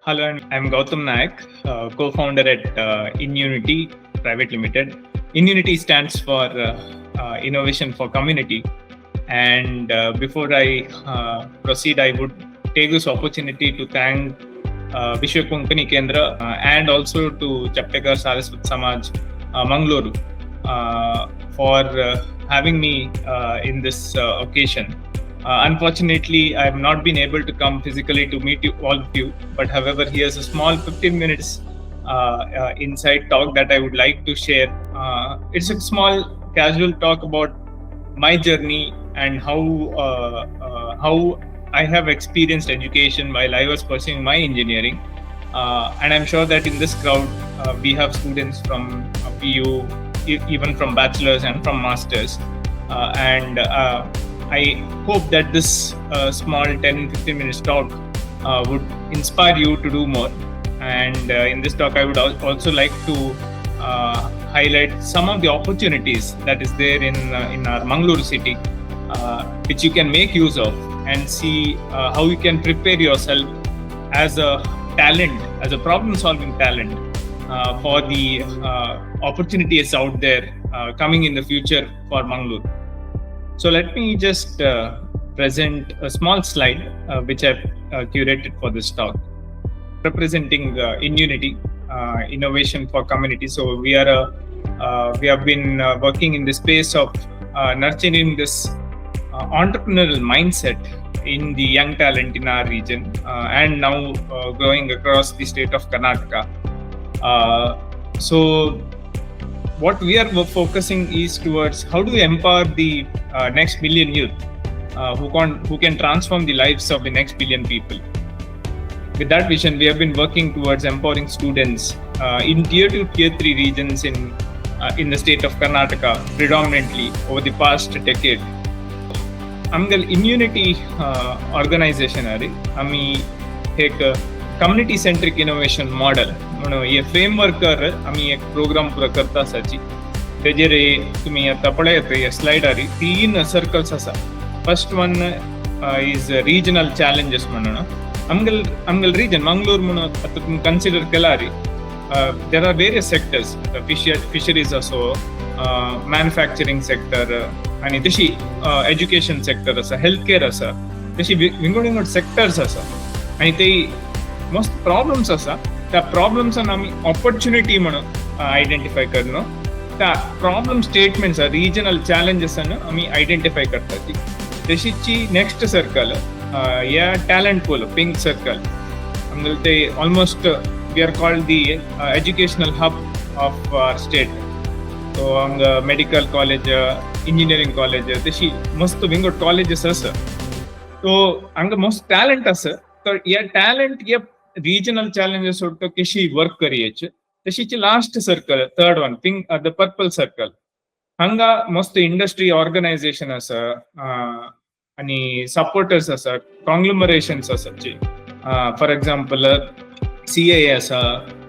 Hello, I'm Gautham Nayak, co-founder at Inunity Private Limited. Inunity stands for Innovation for Community. And before I proceed, I would take this opportunity to thank Vishwa Konkani Kendra and also to Chaptekar Saraswat Samaj Mangalore for having me in this occasion. Unfortunately, I have not been able to come physically to meet you, all of you. But however, here's a small 15 minutes inside talk that I would like to share. It's a small casual talk about my journey and how I have experienced education while I was pursuing my engineering. And I'm sure that in this crowd, we have students from PU, even from bachelors and from masters. I hope that this small 10-15 minutes talk would inspire you to do more. And in this talk, I would also like to highlight some of the opportunities that is there in our Mangalore city, which you can make use of and see how you can prepare yourself as a talent, as a problem-solving talent for the opportunities out there coming in the future for Mangalore. So let me just present a small slide which I've curated for this talk, representing Inunity, Innovation for Community. So we have been working in the space of nurturing this entrepreneurial mindset in the young talent in our region and now growing across the state of Karnataka. So what we are focusing is towards how do we empower the next billion youth who can transform the lives of the next billion people. With that vision, we have been working towards empowering students in tier 2, tier 3 regions in the state of Karnataka predominantly over the past decade. आमगेल immunity organisation आहे आम्ही एक community centric innovation model म्हणून हे फ्रेमवर्कर आम्ही एक programme पुरा करता आसाची तेजेर तुम्ही आता पळयत हे स्लाइडार 3 सर्कल्स आसा. First one is regional challenges म्हणून आमगेल रिजन मंगळूर म्हणून आता तुम्ही कन्सिडर केल्यार there are various sectors fisheries असो मॅन्युफॅक्चरिंग सेक्टर आणि तशी एज्युकेशन सेक्टर आसा हेल्थ केअर आसा तशी विंगड सेक्टर्स आसा आणि ते मस्त प्रॉब्लेम्स आसा त्या प्रॉब्लेम्सान आमी ऑपॉर्च्युनिटी म्हणून आयडेंटिफाय करणं त्या प्रॉब्लेम स्टेटमेंट्स रिजनल चॅलेंजेसान आमी आयडेंटिफाय करता तशीची नेक्स्ट सर्कल या टॅलेंट पूल पिंक सर्कल आमगे ते almost we are called the educational hub of our state. So हांगा मेडिकल कॉलेज इंजिनियरिंग कॉलेज तशी मस्त विंगड कॉलेजेस आसा. सो हांगा मस्त टॅलेंट आसा तर ह्या टॅलेंट ह्या रिजनल चॅलेंजेस तो कशी वर्क करयेचे तशीची last circle third one pink the purple circle हांगा मस्त इंडस्ट्री ऑर्गनायझेशन आसा आणि सपोर्टर्स आसा कॉंग्लोमरेशन्स आसाचे. फॉर एक्झाम्पल CIA आसा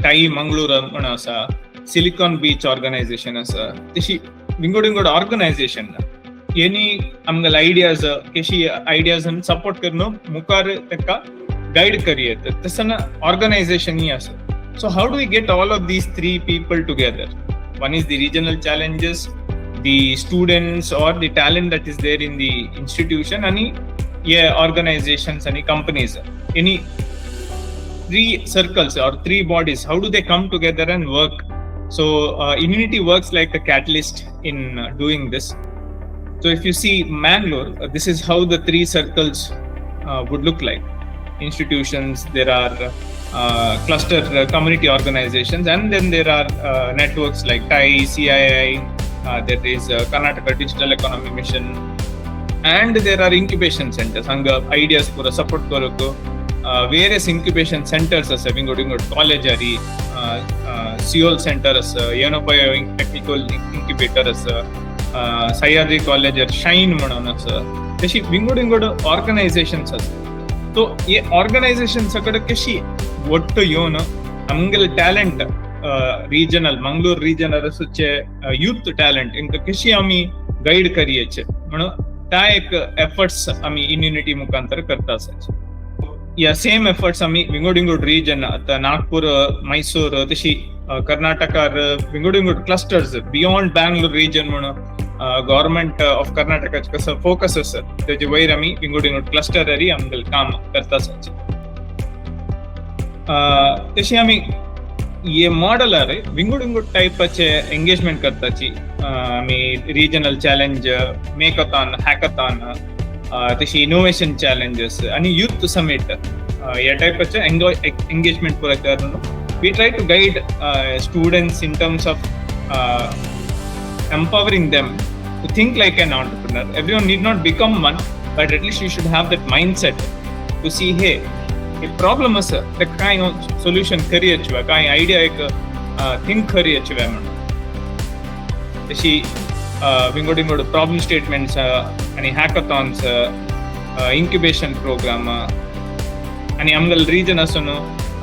टाई मंगळूर म्हणून आसा सिलिकॉन बीच ऑर्गनायझेशन आसा तशी विंगड ऑर्गनायझेशन येनी आमगेल आयडियाज कशी आयडियाजान सपोर्ट करून मुखार ताका गायड करयेत तसं ऑर्गनायझेशन ही आसा. So how do we get all of these 3 people together. One is the regional challenges, the students or the talent that is there in the institution and organizations and companies. Any 3 circles or 3 bodies, how do they come together and work? So Inunity works like a catalyst in doing this. So if you see Mangalore, this is how the 3 circles would look like. Institutions, there are cluster community organizations, and then there are networks like TAI, CII, there is Karnataka Digital Economy Mission, and there are incubation centers. Hanga ideas pura support koroko various incubation centers asa vingodu college ari Seoul center asa Yenopayo technical incubator asa Sayadri college shine म्हणून asa तशी vingodu organizations asa. तो ये organizations कडे कशी वट्ट येऊन आमगेल talent regional Mangalore regional असोचे यूथ टॅलेंट इंका कशी आमी गाईड करयेचे म्हणून त्या एक एफर्ट्स आमी इम्युनिटी मुखांतर करता आसाचे. Yeah, same efforts ami Vingodingud region, the Nagpur, Mysore, Tishi, Karnataka, Vingodingud clusters beyond Bangalore region. Government of Karnataka का focuses त्याचे वैर आम्ही Vingodingud cluster री आमगल काम करता सच. तशी आम्ही ये मॉडल आहे Vingodingud टाइपचे एंगेजमेंट करताची आम्ही regional challenge, मेकथॉन, हॅकथॉन, तशी इनोव्हेशन चॅलेंजेस आणि युथ समिट या टाइपचे एंगेजमेंट पुरा करून we try to guide students in terms of empowering them to think like an entrepreneur. Everyone need not become one, but at least you should have that mindset to see, hey, a problem is the kind of solution kari achwa, kind idea ek think kari achwa म्हणून तशी Vingodingud problem statements आणि hackathons, incubation program आणि आमगल region असून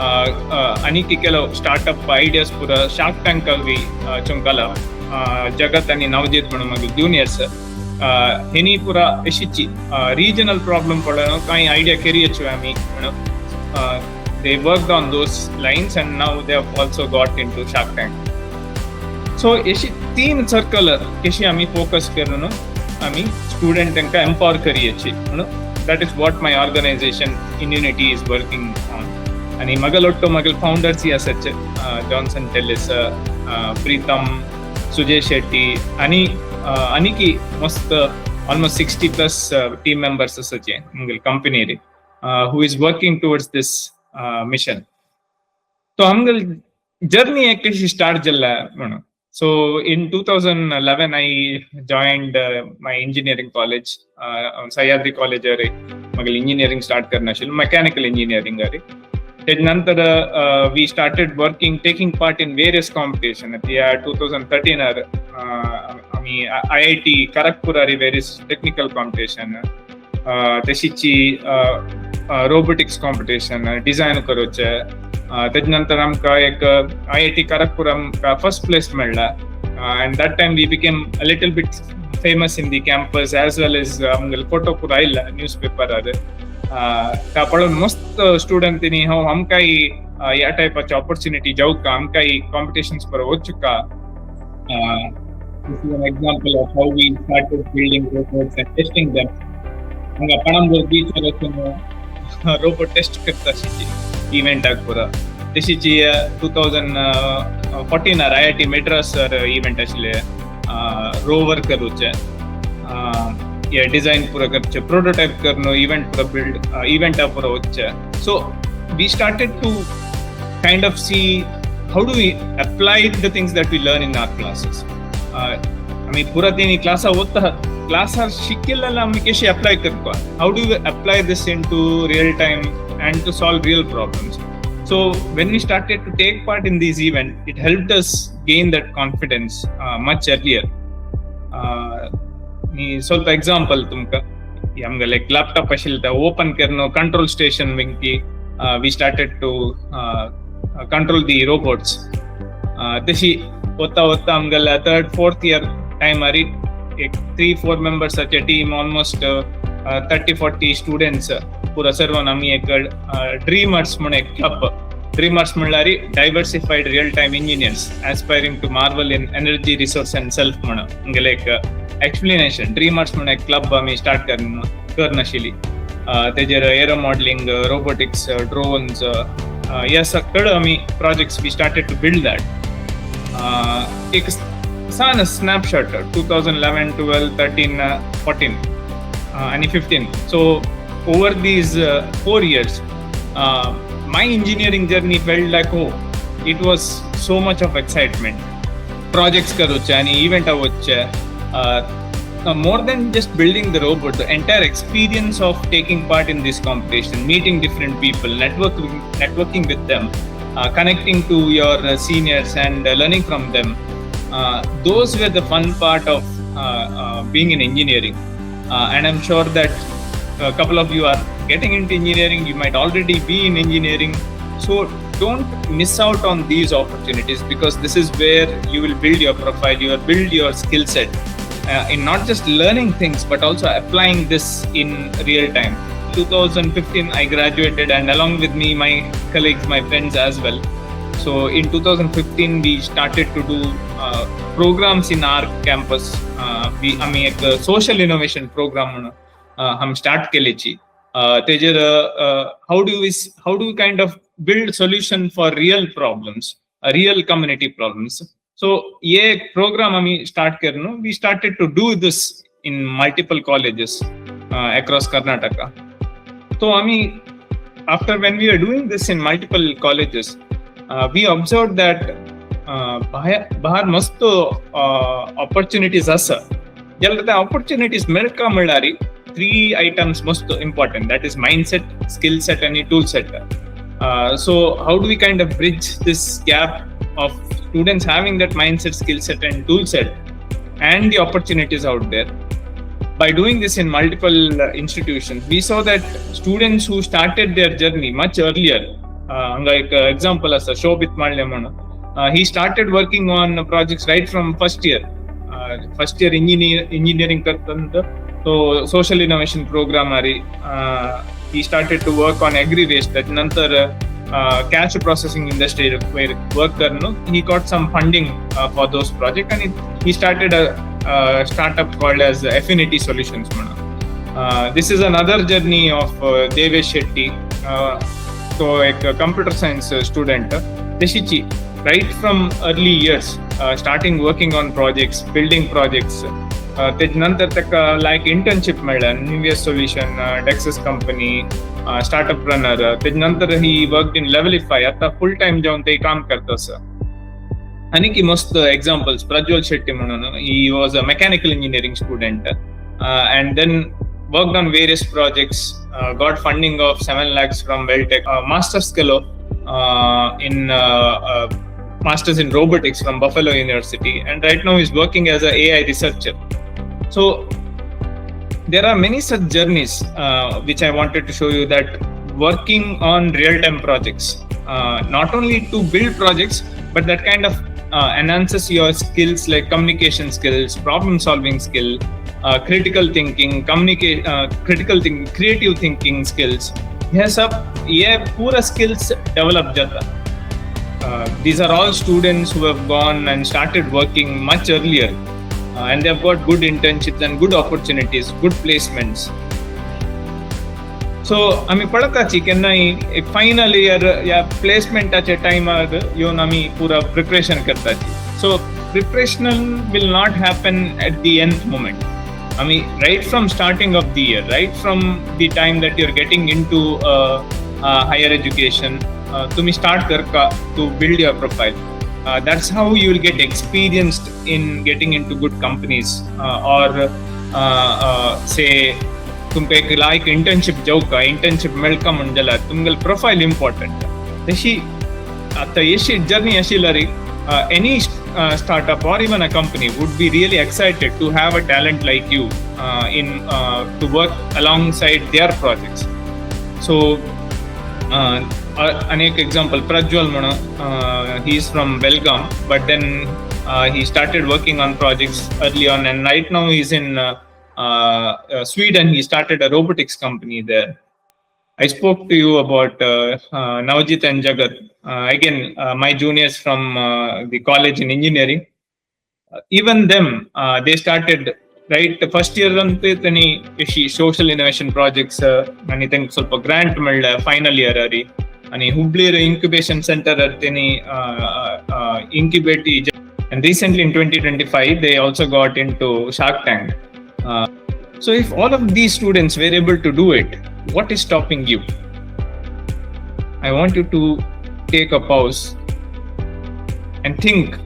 आणि केलो startup ideas पुरा shark tank आवी चुंकला जगत आणि नवजीत म्हणून मग जूनियर्स हेनी पुरा अशीची रिजनल प्रॉब्लम पडलो काही आयडिया केरी अच्छो आम्ही म्हणून they worked on those lines and now they have also got into Shark Tank. So अशी 3 सर्कल कशी आम्ही फोकस करून आम्ही स्टुडंट तांकां एम्पावर करियेची म्हणून that is what my organization Inunity is working on. आणि मगलोट्टो मगल फाउंडर्स ही असच जॉन्सन टेलिस, प्रीतम, सुजय शेट्टी आणि की मस्त almost 60+ team members असचे मगल कंपनी रे who is working towards this mission. तो मगल जर्नी एक कशी स्टार्ट जल्ला म्हणून. So in 2011 I joined my engineering college, Sahyadri college रे मगल engineering start करना शिल, mechanical engineering रे. त्यानंतर we started working, taking part in various competition. At the 2013 आम्ही IIT Kharagpur रे various technical competition, तशीची robotics competition design करूचे. त्यानंतर आमका एक IIT Kharagpur आमका first place मेळ्ळा, and that time we became a little bit famous in the campus as well as आमगल photo पुरा आयला newspaper रे. त्या पळून मस्त स्टुडंट तिनी हांव आमकांय ह्या टायपाची ऑपॉर्च्युनिटी जाऊ का, आमकांय कॉम्पिटिशन्स बरो वचूं का. This is an example of how we started building robots and testing them. हांगा पणंबूर बीच वचून रोबोट टेस्ट करता शिची इव्हेंट पुरा. तशीची 2014 IIT Madras इव्हेंट आशिल्ले रोवर करूचे, या डिजाइन पूरा करचे, प्रोटोटाइप करनो, इवेंट पूरा बिल्ड, इवेंट पूरा होचे. So we started to kind of see how do we apply the things that we learn in our classes. आम्ही पूरा तीन क्लास होता क्लास शिकेलेला आम्ही कशी अप्लाय करतो, how do we apply this into real time and to solve real problems. So when we started to take part in these events, it helped us gain that confidence much earlier. ಸ್ವಲ್ಪ example ತುಮಕ ಆಮ್ಗ like laptop ಅಶಿಲ್ತ open ಕರ್ನೋ control station Venki we started to control the robots. तशी होता आमगल 3rd 4th year time आरी एक 3-4 members अचे टीम ऑलमोस्ट 30-40 स्टुडंट्स पुरा सर्वान आम्ही एक ड्रीमर्स म्हणून एक क्लब. ड्रीमर्स म्हणल्यारी diversified real time engineers aspiring to marvel in energy resource and self म्हणून आमगेले एक एक्सप्लेनेशन. ड्रीमर्स म्हणून एक क्लब आम्ही स्टार्ट करनाशिली. तेजेर एरो मॉडेलिंग, रोबोटिक्स, ड्रोन्स, या सगळं आम्ही projects we started to build that. एक सान स्नॅपशॉट 2011, 12, 13, 14 आणि 15. So over these 4 years, my engineering journey felt like, oh, it was so much of excitement. Projects karoche and event awoche. More than just building the robot, the entire experience of taking part in this competition, meeting different people, networking with them, connecting to your seniors and learning from them, those were the fun part of being in engineering. And I'm sure that a couple of you are getting into engineering, you might already be in engineering. So don't miss out on these opportunities, because this is where you will build your profile, you will build your skill set in not just learning things but also applying this in real time to 2015 I graduated, and along with me my colleagues, my friends as well. So in 2015 we started to do programs in our campus. आम्ही एक social innovation program हम start केलेची. तेजेर how do we kind of build solution for real problems, real community problems. So ये एक program आम्ही start करनो. We started to do this in multiple colleges across Karnataka. So after when we were doing this in multiple colleges, we observed that bahar mast opportunities asa. Yalla the opportunities melka malari. 3 items most important. That is mindset, skill set, and tool set. So how do we kind of bridge this gap of students having that mindset, skill set, and tool set, and the opportunities out there? By doing this in multiple institutions, we saw that students who started their journey much earlier, like example as a Shobit Malyaman, he started working on projects right from first year engineering kartanta. So social innovation program he started to work on agri waste. That nantar cash processing industry where work karno, he got some funding for those projects, and he started a startup called as Affinity Solutions. This is another journey of Devesh Shetty. So a computer science student, Deshichi, right from early years, starting working on projects, building projects. Nantar taka like internship made New Solution, Dexus company, startup runner. Nantar he worked in Levelify. Atta full time jaun te kaam karta sa. Aniki most examples. Prajwal Shetty manana, he was a mechanical engineering student, and then worked on various projects. Got funding of 7 lakhs from Welltech. Master's fellow in Masters in Robotics from Buffalo University, and right now he's working as an AI researcher. So there are many such journeys which I wanted to show you, that working on real-time projects, not only to build projects, but that kind of enhances your skills like communication skills, problem-solving skill, critical thinking, creative thinking skills. ये पूरा skills develop जाता. These are all students who have gone and started working much earlier, and they have got good internships and good opportunities, good placements. So आम्ही पळताची केन्ना एक final year या प्लेसमेंटाचे timer येवन आम्ही पूरा preparation करताची. So preparation will not happen at the end moment. I mean, right from starting of the year, right from the time that you're getting into higher education, to start karka to build your profile. That's how you will get experienced in getting into good companies, or say तुमका एक like internship जाऊ का, internship मेळका म्हणजला तुमगल profile important. तशी आता Yeshi journey अशिलारी any startup or even a company would be really excited to have a talent like you to work alongside their projects. So अनेक example, Prajwal Mana, he is from Belgaum, but then he started working on projects early on, and right now he's in Sweden. He started a robotics company there. I spoke to you about Navjit and Jagat. Again, my juniors from the college in engineering. Even them, they started right first year ante tani social innovation projects ani think ಸ್ವಲ್ಪ grant melde final year ari ani Hubli incubation center tani incubate, and recently in 2025 they also got into Shark Tank. So if all of these students were able to do it, what is stopping you? I want you to take a pause and think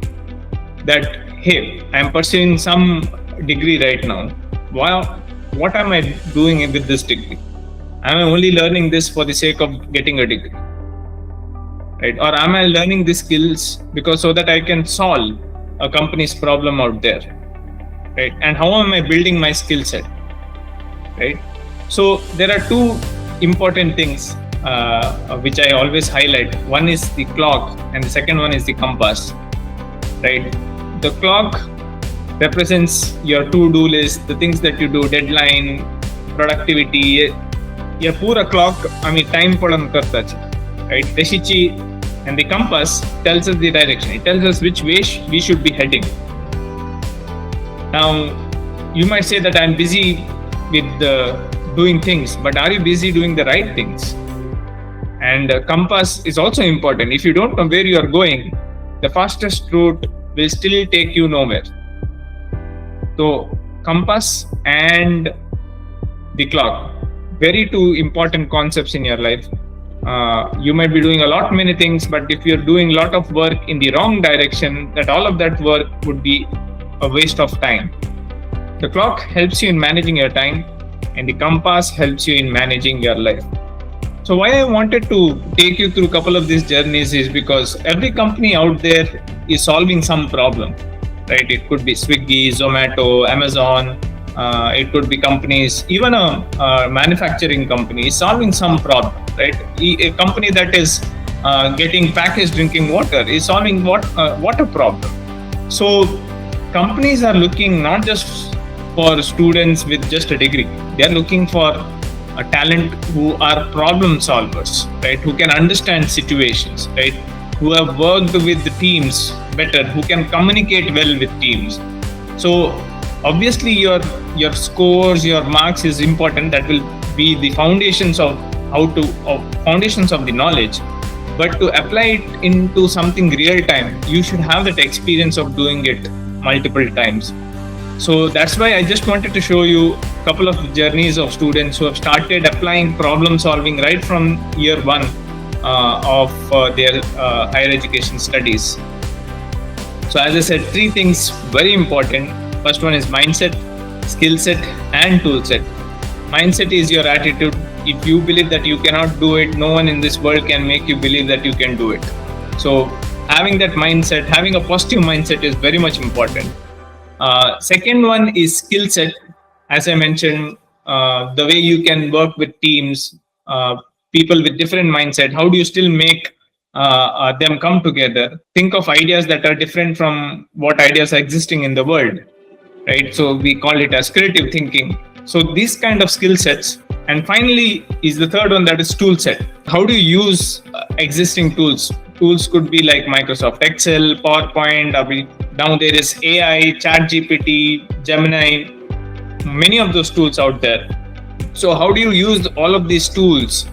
that, hey, I am pursuing some degree right now. What am I doing with this degree? Am I only learning this for the sake of getting a degree? Right? Or am I learning these skills because so that I can solve a company's problem out there? Right? And how am I building my skill set? Right? So there are two important things which I always highlight. One is the clock, and the second one is the compass. Right? The clock represents your to-do list, the things that you do, deadline, productivity, ये पूरा clock आम्ही time पडून करताच, right? तशीची and the compass tells us the direction. It tells us which way we should be heading. Now, you might say that I'm busy with doing things, but are you busy doing the right things? And compass is also important. If you don't know where you are going, the fastest route will still take you nowhere. So, compass and the clock, very two important concepts in your life. You might be doing a lot many things, but if you're doing a lot of work in the wrong direction, that all of that work would be a waste of time. The clock helps you in managing your time, and the compass helps you in managing your life. So why I wanted to take you through a couple of these journeys is because every company out there is solving some problem, right? It could be Swiggy, Zomato, Amazon. It could be companies, even a manufacturing company is solving some problem, right? A company that is getting packaged drinking water is solving water problem. So companies are looking not just for students with just a degree. They are looking for a talent who are problem solvers, right? Who can understand situations, right? Who have worked with the teams better, who can communicate well with teams. So obviously your scores, your marks is important. That will be the foundations of foundations of the knowledge. But to apply it into something real time, you should have that experience of doing it multiple times. So that's why I just wanted to show you a couple of journeys of students who have started applying problem solving right from year one of their higher education studies. So as I said, three things very important. First one is mindset, skill set, and tool set. Mindset is your attitude. If you believe that you cannot do it, no one in this world can make you believe that you can do it. So having that mindset, having a positive mindset is very much important. Second one is skill set. As I mentioned, the way you can work with teams, people with different mindset. How do you still make them come together? Think of ideas that are different from what ideas are existing in the world, right? So we call it as creative thinking. So these kind of skill sets. And finally is the third one, that is tool set. How do you use existing tools? Tools could be like Microsoft Excel, PowerPoint. Now there is AI, ChatGPT, Gemini, many of those tools out there. So how do you use all of these tools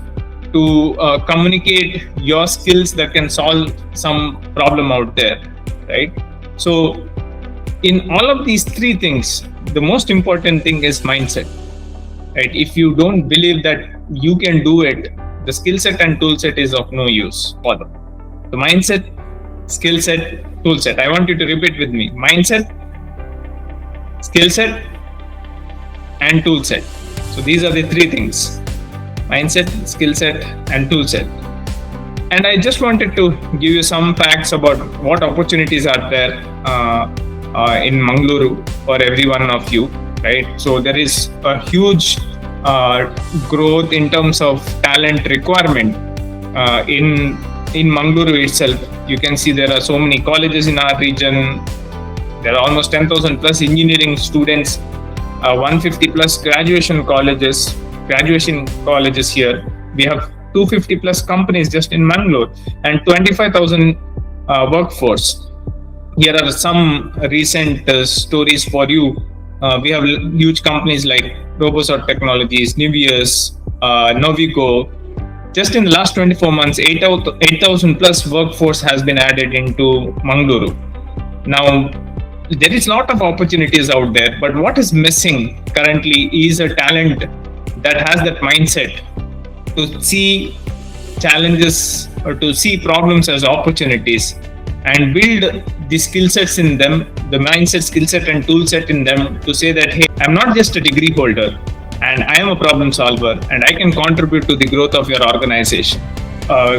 to communicate your skills that can solve some problem out there, right? So in all of these three things, the most important thing is mindset, right? If you don't believe that you can do it, the skill set and tool set is of no use for them. The mindset, skill set, tool set. I want you to repeat with me. Mindset, skill set, and tool set. So these are the three things: mindset, skill set, and tool set. And I just wanted to give you some facts about what opportunities are there in Mangaluru for every one of you, right? So there is a huge growth in terms of talent requirement in Mangaluru itself. You can see there are so many colleges in our region. There are almost 10,000 plus engineering students, 150 plus graduation colleges here. We have 250 plus companies just in Mangalore and 25,000 workforce. Here are some recent stories for you. We have huge companies like Robosort Technologies, Niveus, Novico. Just in the last 24 months, 8,000 plus workforce has been added into Mangaluru. Now, there is a lot of opportunities out there, but what is missing currently is a talent that has that mindset to see challenges or to see problems as opportunities and build the skill sets in them, the mindset, skill set, and tool set in them to say that, hey, I'm not just a degree holder, and I am a problem solver, and I can contribute to the growth of your organization.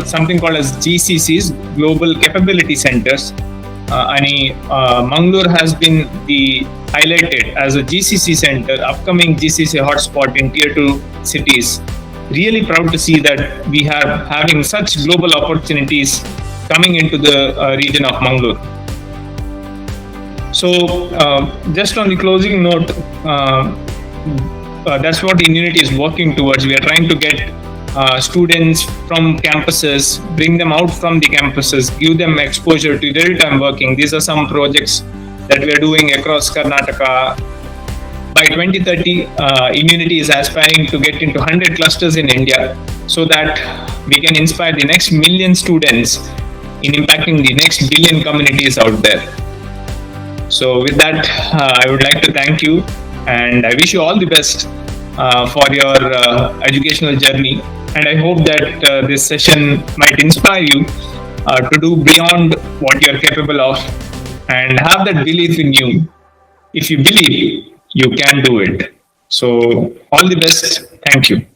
Something called as GCCs, Global Capability Centers. Mangalore has been highlighted as a GCC center, upcoming GCC hotspot in tier 2 cities. Really proud to see that we are having such global opportunities coming into the region of Mangalore. So just on the closing note, that's what Immunity is working towards. We are trying to get students from campuses, bring them out from the campuses, give them exposure to real-time working. These are some projects that we are doing across Karnataka. By 2030, Immunity is aspiring to get into 100 clusters in India so that we can inspire the next million students in impacting the next billion communities out there. So, with that, I would like to thank you and I wish you all the best for your educational journey. And I hope that this session might inspire you to do beyond what you're capable of and have that belief in you. If you believe, you can do it. So, all the best. Thank you.